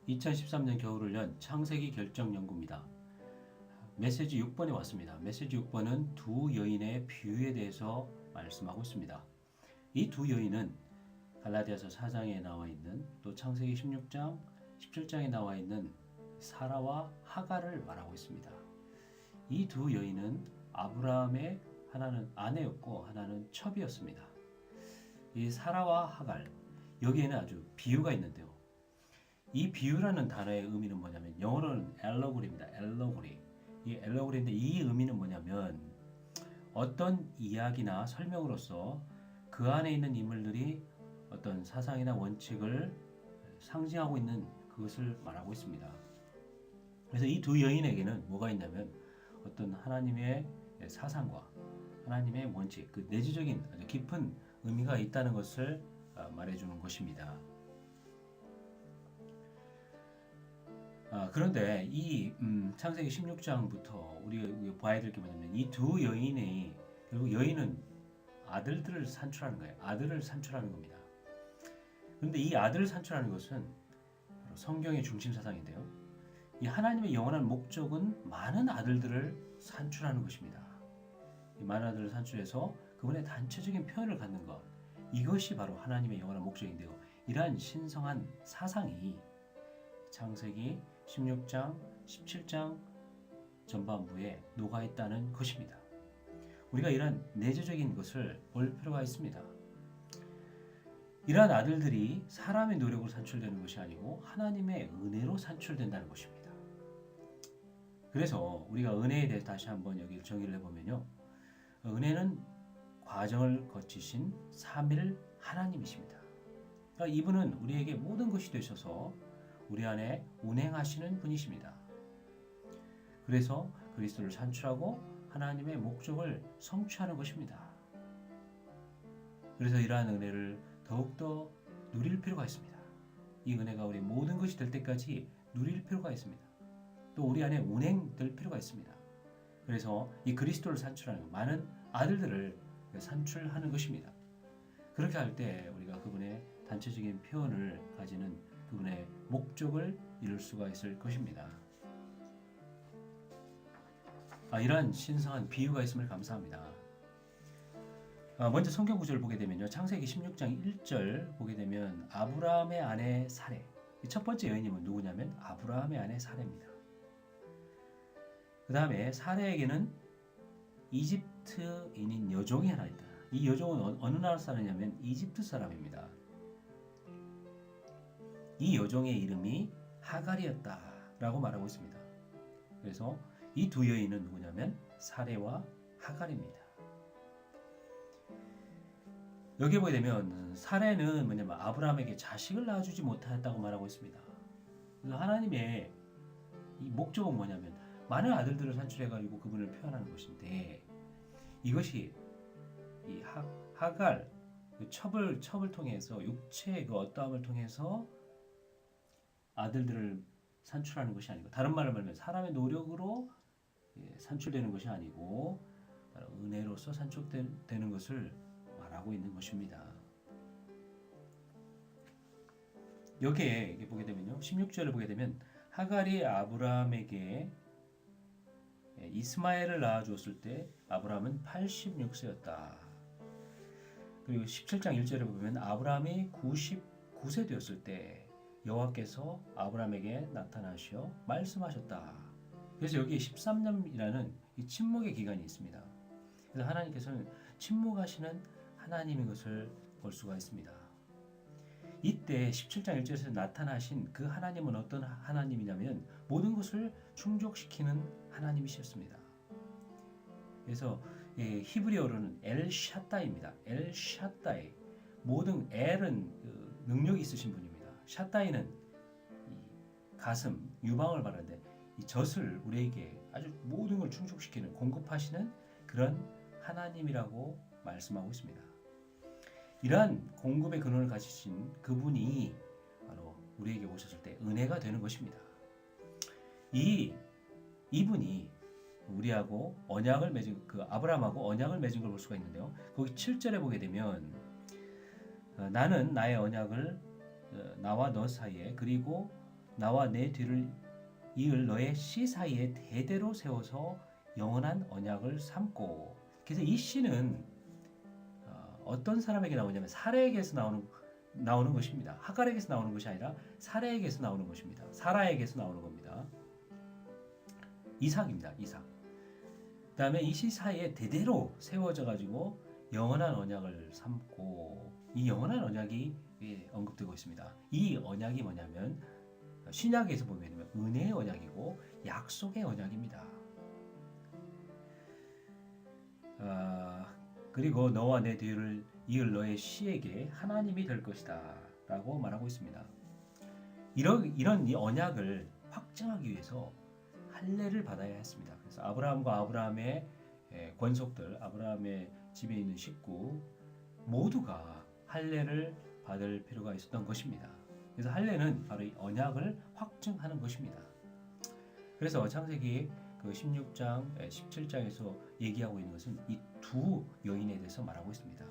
2013년 겨울을 연 창세기 결정 연구입니다. 메시지 6번에 왔습니다. 메시지 6번은 두 여인의 비유에 대해서 말씀하고 있습니다. 이 두 여인은 갈라디아서 4장에 나와 있는 또 창세기 16장, 17장에 나와 있는 사라와 하갈을 말하고 있습니다. 이 두 여인은 아브라함의 하나는 아내였고 하나는 첩이었습니다. 이 사라와 하갈, 여기에는 아주 비유가 있는데요. 이 비유라는 단어의 의미는 뭐냐면 영어로는 엘러고리입니다. 엘러고리. 이 엘러고리인데 이 의미는 뭐냐면 어떤 이야기나 설명으로서 그 안에 있는 인물들이 어떤 사상이나 원칙을 상징하고 있는 그것을 말하고 있습니다. 그래서 이 두 여인에게는 뭐가 있냐면 어떤 하나님의 사상과 하나님의 원칙, 그 내지적인 아주 깊은 의미가 있다는 것을 말해주는 것입니다. 그런데 이 창세기 16장부터 우리가 봐야 될 게 뭐냐면 이 두 여인이 결국 여인은 아들들을 산출하는 거예요. 아들을 산출하는 겁니다. 그런데 이 아들을 산출하는 것은 바로 성경의 중심 사상인데요. 이 하나님의 영원한 목적은 많은 아들들을 산출하는 것입니다. 이 많은 아들을 산출해서 그분의 단체적인 표현을 갖는 것, 이것이 바로 하나님의 영원한 목적인데요. 이러한 신성한 사상이 창세기 16장, 17장 전반부에 녹아있다는 것입니다. 우리가 이러한 내재적인 것을 볼 필요가 있습니다. 이러한 아들들이 사람의 노력으로 산출되는 것이 아니고 하나님의 은혜로 산출된다는 것입니다. 그래서 우리가 은혜에 대해서 다시 한번 여기 정의를 해보면요. 은혜는 과정을 거치신 삼위일 하나님이십니다. 그러니까 이분은 우리에게 모든 것이 되셔서 우리 안에 운행하시는 분이십니다. 그래서 그리스도를 산출하고 하나님의 목적을 성취하는 것입니다. 그래서 이러한 은혜를 더욱더 누릴 필요가 있습니다. 이 은혜가 우리 모든 것이 될 때까지 누릴 필요가 있습니다. 또 우리 안에 운행될 필요가 있습니다. 그래서 이 그리스도를 산출하는 많은 아들들을 산출하는 것입니다. 그렇게 할 때 우리가 그분의 단체적인 표현을 가지는 그분의 목적을 이룰 수가 있을 것입니다. 이러한 신성한 비유가 있음을 감사합니다. 먼저 성경 구절을 보게 되면요. 창세기 16장 1절 보게 되면 아브라함의 아내 사레. 첫 번째 여인님은 누구냐면 아브라함의 아내 사레입니다. 그 다음에 사레에게는 이집트인인 여종이 하나 있다. 이 여종은 어느 나라 사람이냐면 이집트 사람입니다. 이 여종의 이름이 하갈이었다라고 말하고 있습니다. 그래서 이 두 여인은 누구냐면 사레와 하갈입니다. 여기 보게 되면 사레는 뭐냐면 아브라함에게 자식을 낳아주지 못하였다고 말하고 있습니다. 그래서 하나님의 이 목적은 뭐냐면 많은 아들들을 산출해가지고 그분을 표현하는 것인데 이것이 이 하갈 그 첩을 통해서 육체의 그 어떠함을 통해서 아들들을 산출하는 것이 아니고 다른 말로 말하면 사람의 노력으로 산출되는 것이 아니고 은혜로서 산출되는 것을 말하고 있는 것입니다. 여기에 보게 되면요. 16절을 보게 되면 하갈이 아브라함에게 이스마엘을 낳아주었을 때 아브라함은 86세였다. 그리고 17장 1절에 보면 아브라함이 99세 되었을 때 여호와께서 아브라함에게 나타나시어 말씀하셨다. 그래서 여기에 13년이라는 이 침묵의 기간이 있습니다. 그래서 하나님께서는 침묵하시는 하나님인 것을 볼 수가 있습니다. 이때 17장 1절에서 나타나신 그 하나님은 어떤 하나님이냐면 모든 것을 충족시키는 하나님이셨습니다. 그래서 히브리어로는 엘샤다이입니다. 엘샤다이. 모든 엘은 능력이 있으신 분입니다. 샤다이는 가슴, 유방을 말하는데 이 젖을 우리에게 아주 모든 걸 충족시키는 공급하시는 그런 하나님이라고 말씀하고 있습니다. 이러한 공급의 근원을 가지신 그분이 바로 우리에게 오셨을 때 은혜가 되는 것입니다. 이분이 우리하고 언약을 맺은 그 아브라함하고 언약을 맺은 걸 볼 수가 있는데요. 거기 7절에 보게 되면 나는 나의 언약을 나와 너 사이에 그리고 나와 내 뒤를 이을 너의 씨 사이에 대대로 세워서 영원한 언약을 삼고. 그래서 이 씨는 어떤 사람에게 나오냐면 사라에게서 나오는 것입니다. 하갈에게서 나오는 것이 아니라 사라에게서 나오는 것입니다. 사라에게서 나오는 겁니다. 이삭입니다. 이삭. 그다음에 이 씨 사이에 대대로 세워져 가지고 영원한 언약을 삼고, 이 영원한 언약이 언급되고 있습니다. 이 언약이 뭐냐면 신약에서 보면 은혜의 언약이고 약속의 언약입니다. 그리고 너와 내 뒤를 이을 너의 씨에게 하나님이 될 것이다 라고 말하고 있습니다. 이런 이 언약을 확증하기 위해서 할례를 받아야 했습니다. 그래서 아브라함과 아브라함의 권속들, 아브라함의 집에 있는 식구 모두가 할례를 받을 필요가 있었던 것입니다. 그래서 할례는 바로 이 언약을 확증하는 것입니다. 그래서 창세기 그 16장, 17장에서 얘기하고 있는 것은 이 두 여인에 대해서 말하고 있습니다.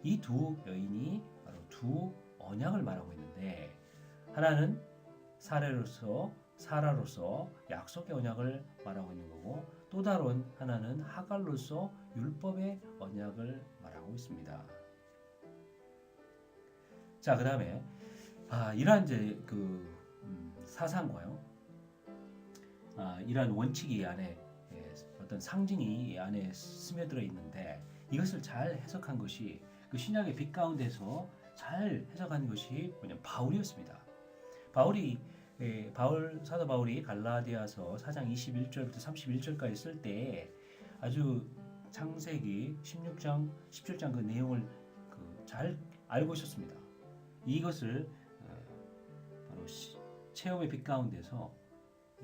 이 두 여인이 바로 두 언약을 말하고 있는데, 하나는 사라로서 약속의 언약을 말하고 있는 거고, 또 다른 하나는 하갈로서 율법의 언약을 말하고 있습니다. 자, 그 다음에 이러한 이제 그 사상과요, 이러한 원칙이 안에 어떤 상징이 이 안에 스며들어 있는데, 이것을 잘 해석한 것이 그 신약의 빛 가운데서 잘 해석한 것이 뭐냐면 바울이었습니다. 사도 바울이 갈라디아서 4장 21절부터 31절까지 쓸 때 아주 창세기 16장, 17장 그 내용을 잘 알고 있었습니다. 이것을 바로 체험의 빛 가운데서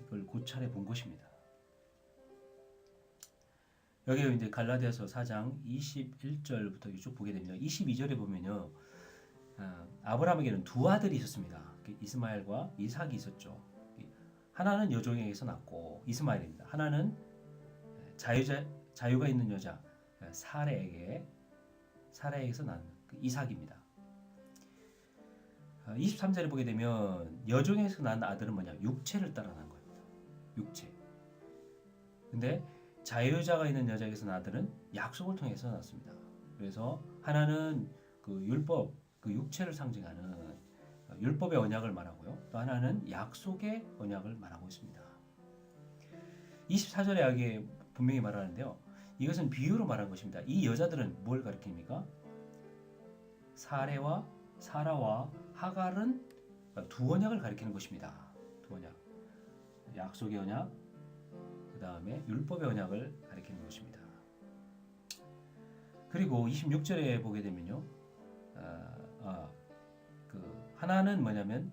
이걸 고찰해 본 것입니다. 여기 이제 갈라디아서 4장 21절부터 쭉 보게 됩니다. 22절에 보면요, 아브라함에게는 두 아들이 있었습니다. 이스마엘과 이삭이 있었죠. 하나는 여종에게서 낳고 이스마엘입니다. 하나는 자유가 있는 여자 사라에게서 난 이삭입니다. 23절에 보게 되면 여종에서 난 아들은 뭐냐? 육체를 따라 난 겁니다. 육체. 근데 자유자가 있는 여자에게서 난 아들은 약속을 통해서 났습니다. 그래서 하나는 그 율법, 그 육체를 상징하는 율법의 언약을 말하고요. 또 하나는 약속의 언약을 말하고 있습니다. 24절에 여기 분명히 말하는데요. 이것은 비유로 말한 것입니다. 이 여자들은 뭘 가리킵니까? 사라와 하갈은 두 언약을 가리키는 것입니다. 두 언약. 약속의 언약, 그 다음에 율법의 언약을 가리키는 것입니다. 그리고 26절에 보게 되면요. 하나는 뭐냐면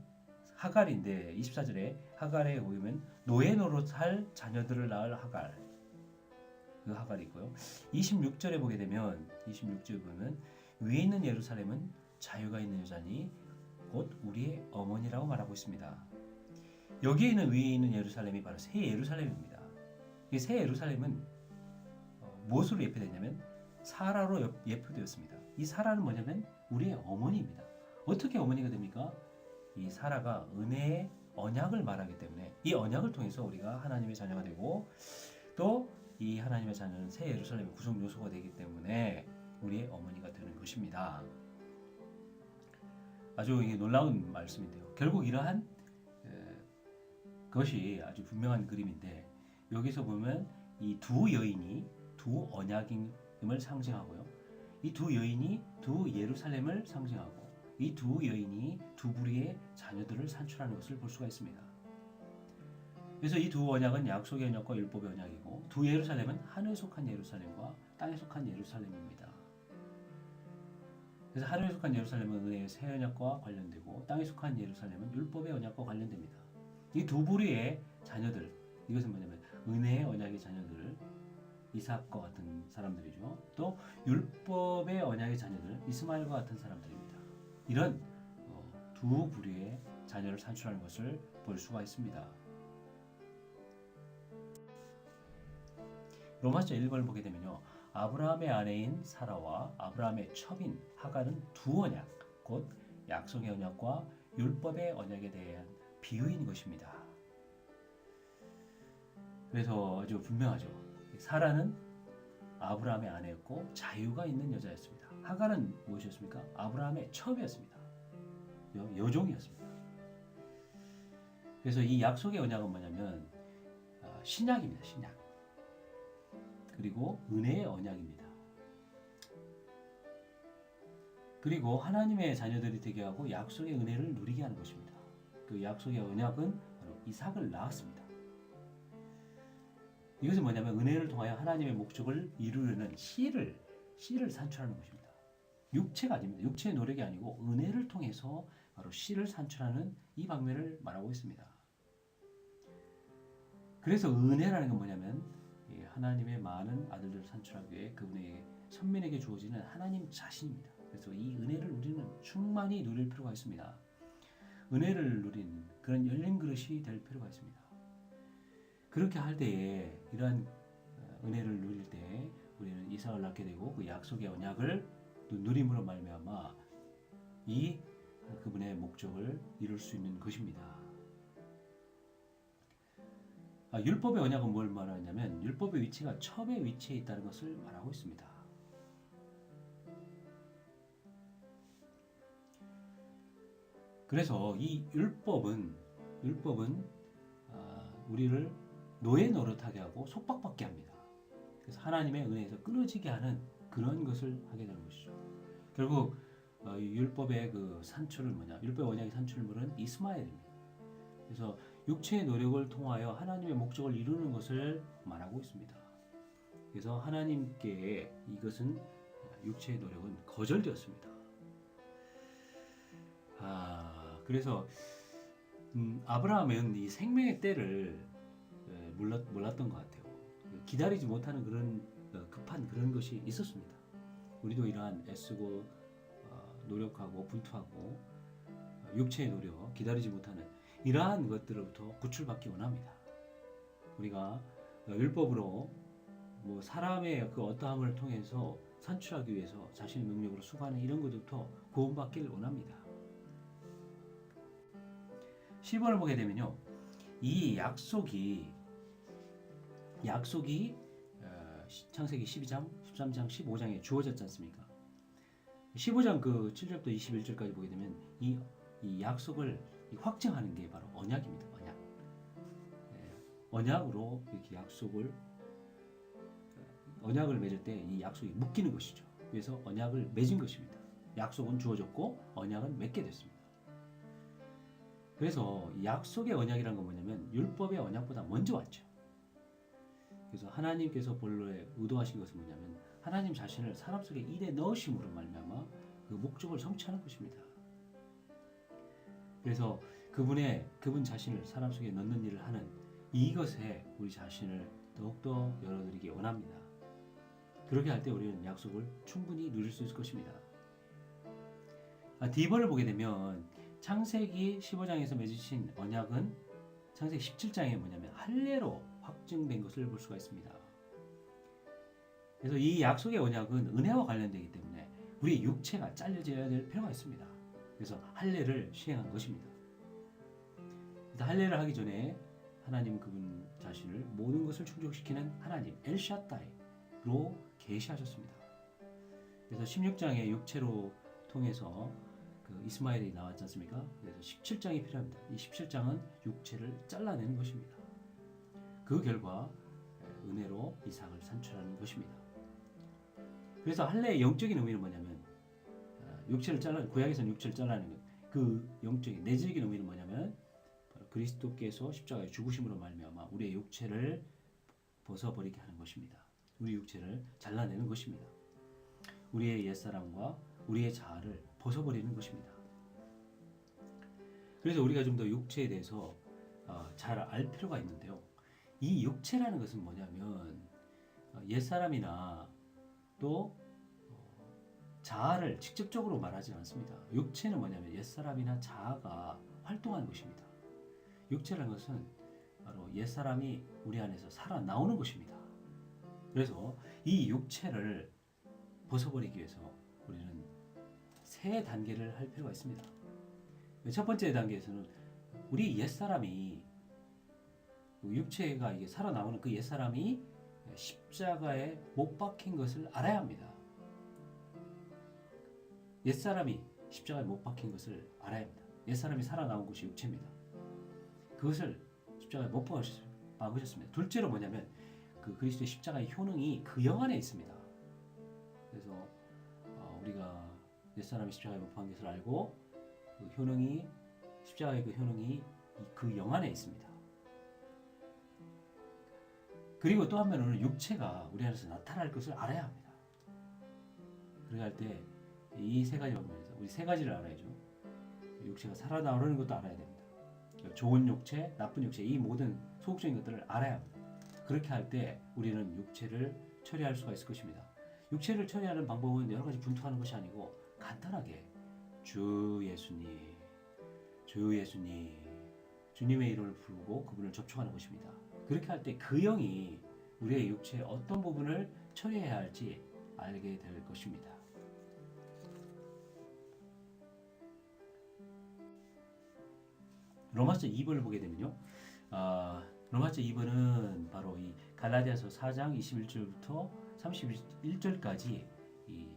하갈인데, 24절에 하갈에 보면 노예 노릇할 자녀들을 낳을 하갈, 그 하갈이고요. 26절에 보게 되면 26절에 보면 위에 있는 예루살렘은 자유가 있는 여자니 곧 우리의 어머니라고 말하고 있습니다. 여기에 있는 위에 있는 예루살렘이 바로 새 예루살렘입니다. 이 새 예루살렘은 무엇으로 예표되냐면 사라로 예표되었습니다. 이 사라는 뭐냐면 우리의 어머니입니다. 어떻게 어머니가 됩니까? 이 사라가 은혜의 언약을 말하기 때문에 이 언약을 통해서 우리가 하나님의 자녀가 되고, 또 이 하나님의 자녀는 새 예루살렘의 구성 요소가 되기 때문에 우리의 어머니가 되는 것입니다. 아주 이게 놀라운 말씀인데요. 결국 이러한 것이 아주 분명한 그림인데, 여기서 보면 이 두 여인이 두 언약임을 상징하고요. 이 두 여인이 두 예루살렘을 상징하고, 이 두 여인이 두 부류의 자녀들을 산출하는 것을 볼 수가 있습니다. 그래서 이 두 언약은 약속의 언약과 율법의 언약이고, 두 예루살렘은 하늘에 속한 예루살렘과 땅에 속한 예루살렘입니다. 그래서 하늘에 속한 예루살렘은 은혜의 새 언약과 관련되고, 땅에 속한 예루살렘은 율법의 언약과 관련됩니다. 이 두 부류의 자녀들, 이것은 뭐냐면 은혜의 언약의 자녀들, 이삭과 같은 사람들이죠. 또 율법의 언약의 자녀들, 이스마엘과 같은 사람들입니다. 이런 두 부류의 자녀를 산출하는 것을 볼 수가 있습니다. 로마서 1번을 보게 되면요, 아브라함의 아내인 사라와 아브라함의 첩인 하갈은 두 언약, 곧 약속의 언약과 율법의 언약에 대한 비유인 것입니다. 그래서 아주 분명하죠. 사라는 아브라함의 아내였고 자유가 있는 여자였습니다. 하갈은 무엇이었습니까? 아브라함의 첩이었습니다. 여종이었습니다. 그래서 이 약속의 언약은 뭐냐면 신약입니다. 신약. 그리고 은혜의 언약입니다. 그리고 하나님의 자녀들이 되게 하고 약속의 은혜를 누리게 하는 것입니다. 그 약속의 언약은 바로 이삭을 낳았습니다. 이것은 뭐냐면 은혜를 통하여 하나님의 목적을 이루려는 씨를 산출하는 것입니다. 육체가 아닙니다. 육체의 노력이 아니고 은혜를 통해서 바로 씨를 산출하는 이 방면을 말하고 있습니다. 그래서 은혜라는 건 뭐냐면 하나님의 많은 아들들을 산출하기 위해 그분의 선민에게 주어지는 하나님 자신입니다. 그래서 이 은혜를 우리는 충만히 누릴 필요가 있습니다. 은혜를 누리는 그런 열린 그릇이 될 필요가 있습니다. 그렇게 할 때에 이러한 은혜를 누릴 때 우리는 이삭을 낳게 되고 그 약속의 언약을 또 누림으로 말미암아 이 그분의 목적을 이룰 수 있는 것입니다. 율법의 언약은 뭘 말하냐면 율법의 위치가 첩의 위치에 있다는 것을 말하고 있습니다. 그래서 이 율법은 우리를 노예 노릇하게 하고 속박받게 합니다. 그래서 하나님의 은혜에서 끊어지게 하는 그런 것을 하게 되는 것이죠. 결국 율법의 그 산출은 뭐냐? 율법 언약의 산출물은 이스마엘입니다. 그래서 육체의 노력을 통하여 하나님의 목적을 이루는 것을 말하고 있습니다. 그래서 하나님께 이것은 육체의 노력은 거절되었습니다. 그래서 아브라함은 이 생명의 때를 몰랐던 것 같아요. 기다리지 못하는 그런 급한 그런 것이 있었습니다. 우리도 이러한 애쓰고 노력하고 분투하고 육체의 노력, 기다리지 못하는 이러한 것들로부터 구출받기 원합니다. 우리가 율법으로 사람의 그 어떠함을 통해서 산출하기 위해서 자신의 능력으로 수고하는 이런 것부터 구원받기를 원합니다. 10번을 보게 되면요, 이 약속이 창세기 12장, 13장, 15장에 주어졌지 않습니까? 15장 그 7절부터 21절까지 보게 되면 이 약속을 확증하는 게 바로 언약입니다. 언약. 언약으로 이렇게 언약을 맺을 때 이 약속이 묶이는 것이죠. 그래서 언약을 맺은 것입니다. 약속은 주어졌고 언약은 맺게 됐습니다. 그래서 약속의 언약이라는 건 뭐냐면 율법의 언약보다 먼저 왔죠. 그래서 하나님께서 본래 의도하신 것은 뭐냐면 하나님 자신을 사람 속에 일에 넣으심으로 말미암아 그 목적을 성취하는 것입니다. 그래서 그분 자신을 사람 속에 넣는 일을 하는 이것에 우리 자신을 더욱더 열어드리기 원합니다. 그렇게 할 때 우리는 약속을 충분히 누릴 수 있을 것입니다. D번을 보게 되면 창세기 15장에서 맺으신 언약은 창세기 17장에 뭐냐면 할례로 확증된 것을 볼 수가 있습니다. 그래서 이 약속의 언약은 은혜와 관련되기 때문에 우리의 육체가 잘려져야 될 필요가 있습니다. 그래서 할례를 시행한 것입니다. 할례를 하기 전에 하나님 그분 자신을 모든 것을 충족시키는 하나님 엘샤다이로 계시하셨습니다. 그래서 16장에 육체로 통해서 그 이스마엘이 나왔지 않습니까? 그래서 17장이 필요합니다. 이 17장은 육체를 잘라내는 것입니다. 그 결과 은혜로 이삭을 산출하는 것입니다. 그래서 할례의 영적인 의미는 뭐냐면 구약에서는 육체를 잘라내는 것. 그 영적인 내적인 의미는 뭐냐면 그리스도께서 십자가에 죽으심으로 말미암아 우리의 육체를 벗어버리게 하는 것입니다. 우리 육체를 잘라내는 것입니다. 우리의 옛사람과 우리의 자아를 벗어버리는 것입니다. 그래서 우리가 좀 더 육체에 대해서 잘 알 필요가 있는데요. 이 육체라는 것은 뭐냐면 옛사람이나 또 자아를 직접적으로 말하지 않습니다. 육체는 뭐냐면 옛사람이나 자아가 활동하는 것입니다. 육체라는 것은 바로 옛사람이 우리 안에서 살아나오는 것입니다. 그래서 이 육체를 벗어버리기 위해서 우리는 세 단계를 할 필요가 있습니다. 첫 번째 단계에서는 우리 옛사람이 육체가 이게 살아나오는 그 옛사람이 십자가에 못 박힌 것을 알아야 합니다. 옛사람이 십자가에 못 박힌 것을 알아야 합니다. 옛사람이 살아나온 것이 육체입니다. 그것을 십자가에 못 박으셨습니다. 둘째로 뭐냐면 그 그리스도의 십자가의 효능이 그 영 안에 있습니다. 그래서 우리가 옛사람이 십자가에 못 박힌 것을 알고 그 효능이 십자가의 그 효능이 그 영 안에 있습니다. 그리고 또 한편으로는 육체가 우리 안에서 나타날 것을 알아야 합니다. 그렇게 할 때 이 세 가지 방면에서 우리 세 가지를 알아야죠. 육체가 살아나오는 것도 알아야 됩니다. 좋은 육체, 나쁜 육체 이 모든 소극적인 것들을 알아야 합니다. 그렇게 할 때 우리는 육체를 처리할 수가 있을 것입니다. 육체를 처리하는 방법은 여러 가지 분투하는 것이 아니고 간단하게 주 예수님, 주 예수님, 주님의 이름을 부르고 그분을 접촉하는 것입니다. 그렇게 할 때 그 영이 우리의 육체의 어떤 부분을 처리해야 할지 알게 될 것입니다. 로마서 2번을 보게 되면요. 로마서 2번은 바로 이 갈라디아서 4장 21절부터 31절까지 이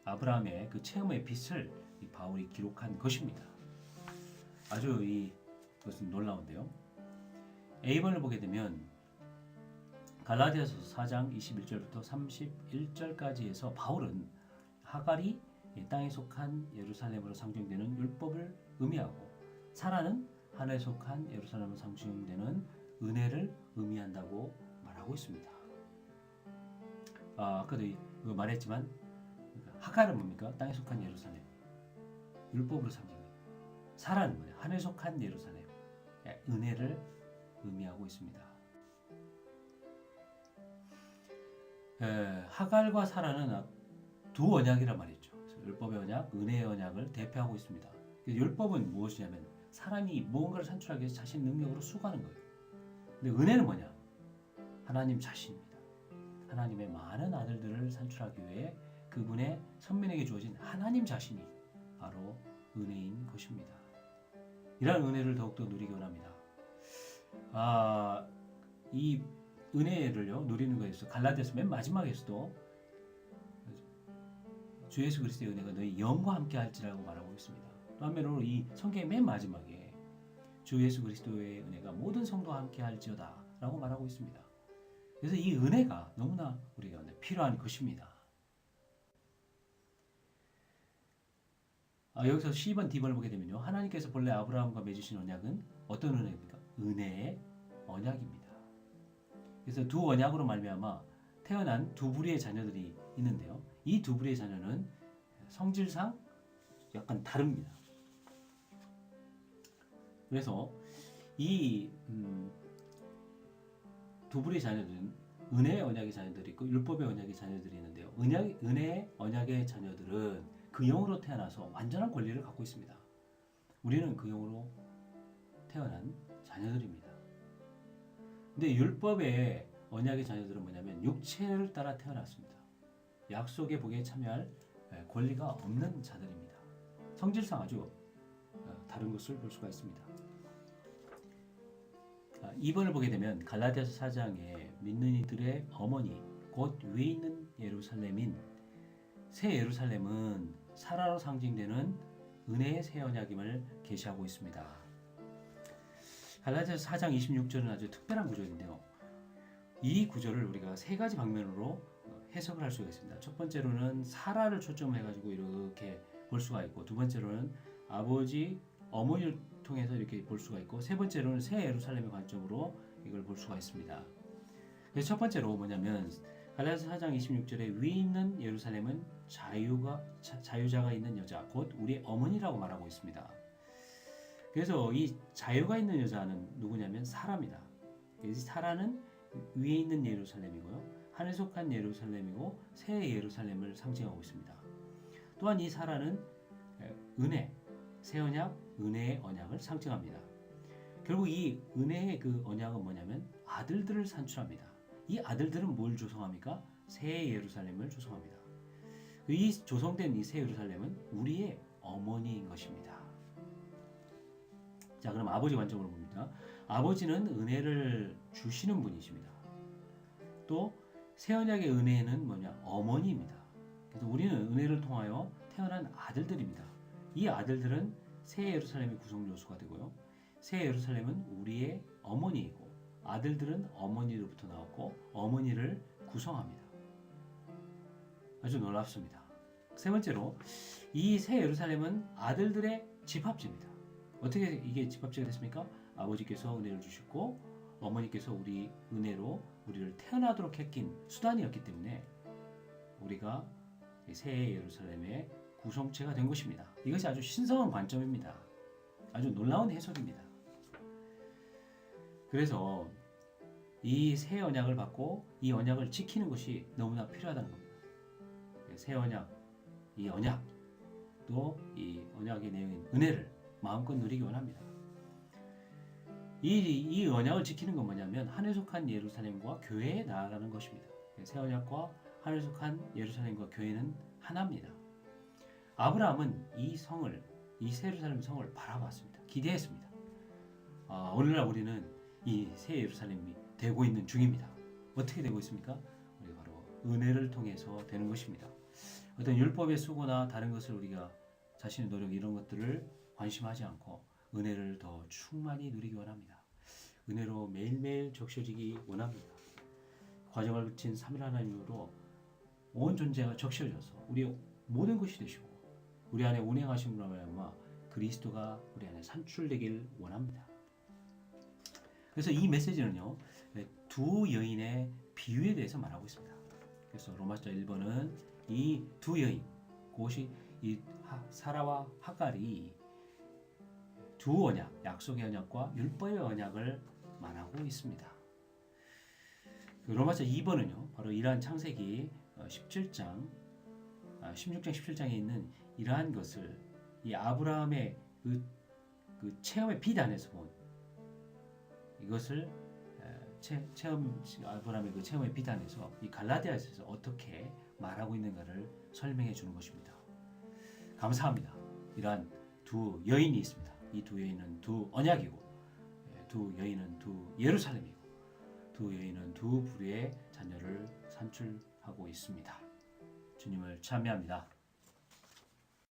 아브라함의 그 체험의 빛을 이 바울이 기록한 것입니다. 아주 이것은 놀라운데요. A번을 보게 되면 갈라디아서 4장 21절부터 31절까지에서 바울은 하갈이 땅에 속한 예루살렘으로 상징되는 율법을 의미하고 사라는 하늘에 속한 예루살렘으로 상징되는 은혜를 의미한다고 말하고 있습니다. 아까도 말했지만 하갈은 뭡니까? 땅에 속한 예루살렘, 율법으로 상징해요. 사라는 뭐냐? 하늘에 속한 예루살렘, 은혜를 의미하고 있습니다. 하갈과 사라는 두 언약이란 말이죠. 그래서 율법의 언약, 은혜의 언약을 대표하고 있습니다. 율법은 무엇이냐면 사람이 무언가를 산출하기 위해서 자신 능력으로 수고하는 거예요. 근데 은혜는 뭐냐? 하나님 자신입니다. 하나님의 많은 아들들을 산출하기 위해 그분의 선민에게 주어진 하나님 자신이 바로 은혜인 것입니다. 이러한 은혜를 더욱더 누리기 원합니다. 이 은혜를요 누리는 것에서 갈라디아서 맨 마지막에서도 주 예수 그리스도의 은혜가 너희 영과 함께 할지라고 말하고 있습니다. 또 한편으로 이 성경의 맨 마지막에 주 예수 그리스도의 은혜가 모든 성도와 함께 할지어다 라고 말하고 있습니다. 그래서 이 은혜가 너무나 우리가 필요한 것입니다. 여기서 10번 D번을 보게 되면요. 하나님께서 본래 아브라함과 맺으신 언약은 어떤 언약입니까? 은혜의 언약입니다. 그래서 두 언약으로 말미암아 태어난 두 부류의 자녀들이 있는데요. 이 두 부류의 자녀는 성질상 약간 다릅니다. 그래서 이 두 부류의 자녀들은 은혜의 언약의 자녀들이 있고 율법의 언약의 자녀들이 있는데요. 은혜의 언약의 자녀들은 그 영으로 태어나서 완전한 권리를 갖고 있습니다. 우리는 그 영으로 태어난 자녀들입니다. 근데 율법의 언약의 자녀들은 뭐냐면 육체를 따라 태어났습니다. 약속의 복에 참여할 권리가 없는 자들입니다. 성질상 아주 다른 것을 볼 수가 있습니다. 2번을 보게 되면 갈라디아서 4장에 믿는 이들의 어머니 곧 위에 있는 예루살렘인 새 예루살렘은 사라로 상징되는 은혜의 새 언약임을 계시하고 있습니다. 갈라디아서 4장 26절은 아주 특별한 구절인데요. 이 구절을 우리가 세 가지 방면으로 해석을 할 수가 있습니다. 첫 번째로는 사라를 초점해가지고 이렇게 볼 수가 있고, 두 번째로는 아버지, 어머니를 통해서 이렇게 볼 수가 있고, 세 번째로는 새 예루살렘의 관점으로 이걸 볼 수가 있습니다. 그래서 첫 번째로 뭐냐면 갈라디아서 4장 26절에 위에 있는 예루살렘은 자유자가 있는 여자, 곧 우리의 어머니라고 말하고 있습니다. 그래서 이 자유가 있는 여자는 누구냐면 사라입니다. 사라는 위에 있는 예루살렘이고요, 하늘에 속한 예루살렘이고 새 예루살렘을 상징하고 있습니다. 또한 이 사라는 은혜, 새 언약, 은혜의 언약을 상징합니다. 결국 이 은혜의 그 언약은 뭐냐면 아들들을 산출합니다. 이 아들들은 뭘 조성합니까? 새 예루살렘을 조성합니다. 이 조성된 이 새 예루살렘은 우리의 어머니인 것입니다. 자, 그럼 아버지 관점으로 봅니다. 아버지는 은혜를 주시는 분이십니다. 또 새 언약의 은혜는 뭐냐? 어머니입니다. 그래서 우리는 은혜를 통하여 태어난 아들들입니다. 이 아들들은 새 예루살렘의 구성 요소가 되고요. 새 예루살렘은 우리의 어머니이고 아들들은 어머니로부터 나왔고 어머니를 구성합니다. 아주 놀랍습니다. 세 번째로 이 새 예루살렘은 아들들의 집합지입니다. 어떻게 이게 집합지가 됐습니까? 아버지께서 은혜를 주셨고 어머니께서 우리 은혜로 우리를 태어나도록 했긴 수단이었기 때문에 우리가 새 예루살렘의 구성체가 된 것입니다. 이것이 아주 신성한 관점입니다. 아주 놀라운 해석입니다. 그래서 이 새 언약을 받고 이 언약을 지키는 것이 너무나 필요하다는 겁니다. 새 언약, 이 언약, 또 이 언약의 내용인 은혜를 마음껏 누리기 원합니다. 이 언약을 지키는 건 뭐냐면 하늘 속한 예루살렘과 교회에 나아가는 것입니다. 새 언약과 하늘 속한 예루살렘과 교회는 하나입니다. 아브라함은 이 성을, 이 새 예루살렘 성을 바라봤습니다. 기대했습니다. 오늘날 우리는 이 새 예루살렘이 되고 있는 중입니다. 어떻게 되고 있습니까? 우리 바로 은혜를 통해서 되는 것입니다. 어떤 율법의 수고나 다른 것을 우리가 자신의 노력 이런 것들을 관심하지 않고 은혜를 더 충만히 누리기 원합니다. 은혜로 매일매일 적셔지기 원합니다. 과정을 거친 3일 하나님으로 온 존재가 적셔져서 우리의 모든 것이 되시고 우리 안에 운행하심으로 말미암아 그리스도가 우리 안에 산출되길 원합니다. 그래서 이 메시지는요, 두 여인의 비유에 대해서 말하고 있습니다. 그래서 로마서 1번은 이 두 여인, 그것이 이 사라와 하갈이 두 언약, 약속의 언약과 율법의 언약을 말하고 있습니다. 그 로마서 2번은요, 바로 이러한 창세기 16장 17장에 있는 이러한 것을 이 아브라함의 그 체험의 비단에서 본 이것을 아브라함의 그 체험의 비단에서 이 갈라디아에서 어떻게 말하고 있는가를 설명해 주는 것입니다. 감사합니다. 이러한 두 여인이 있습니다. 이 두 여인은 두 언약이고 두 여인은 두 예루살렘이고 두 여인은 두 부류의 자녀를 산출하고 있습니다. 주님을 찬미합니다.